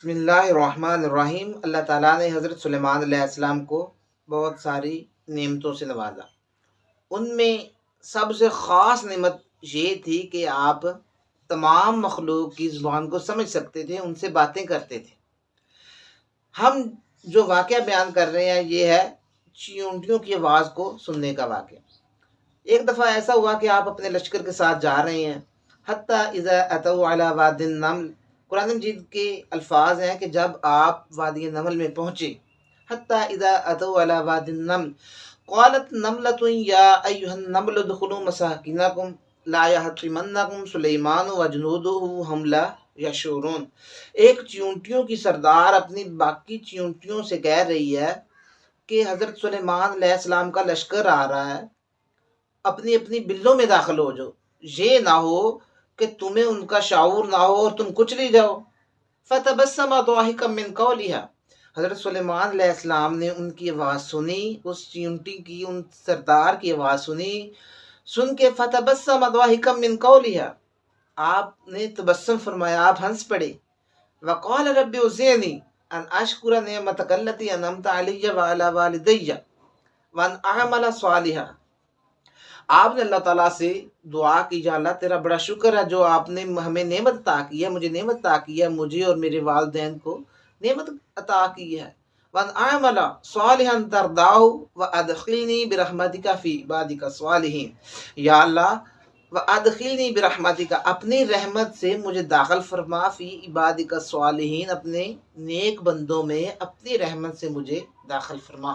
بسم اللہ الرحمن الرحیم۔ اللہ تعالیٰ نے حضرت سلیمان علیہ السلام کو بہت ساری نعمتوں سے نوازا۔ ان میں سب سے خاص نعمت یہ تھی کہ آپ تمام مخلوق کی زبان کو سمجھ سکتے تھے، ان سے باتیں کرتے تھے۔ ہم جو واقعہ بیان کر رہے ہیں یہ ہے چیونٹیوں کی آواز کو سننے کا واقعہ۔ ایک دفعہ ایسا ہوا کہ آپ اپنے لشکر کے ساتھ جا رہے ہیں، حتیٰ اذا اتوا علی واد النمل، قرآن مجید کے الفاظ ہیں کہ جب آپ وادی نمل میں پہنچے، حتیٰ اذا اتوا علی واد النمل قالت نملۃ یا ایھا النمل ادخلوا مساکنکم لا یحطمنکم سلیمان وجنودہ وهم لا یشعرون۔ ایک چیونٹیوں کی سردار اپنی باقی چیونٹیوں سے کہہ رہی ہے کہ حضرت سلیمان علیہ السلام کا لشکر آ رہا ہے، اپنی اپنی بلوں میں داخل ہو جاؤ، یہ نہ ہو کہ تمہیں ان کا شعور نہ ہو اور تم کچلی جاؤ۔ فتبسم ضاحکا من قولها، حضرت سلیمان علیہ السلام نے ان کی آواز سنی، اس چیونٹی کی، ان سردار کی آواز سنی، سن کے فتبسم ضاحکا من قولها، آپ نے تبسم فرمایا، آپ ہنس پڑے۔ وقال رب اوزعنی ان اشکر نعمتک التی انعمت علی وعلی والدی وان اعمل صالحا، آپ نے اللہ تعالیٰ سے دعا کی، یا اللہ تیرا بڑا شکر ہے جو آپ نے ہمیں نعمت عطا کی ہے، مجھے نعمت عطا کی ہے، مجھے اور میرے والدین کو نعمت عطا کی ہے۔ وَأَنْ أَعْمَلَ صَالِحًا تَرْضَاهُ وَأَدْخِلْنِي بِرَحْمَتِكَ فِي عِبَادِكَ الصَّالِحِينَ، یا اللہ وَأَدْخِلْنِي بِرَحْمَتِكَ، اپنی رحمت سے مجھے داخل فرما، فی عبادک الصالحین، اپنے نیک بندوں میں اپنی رحمت سے مجھے داخل فرما۔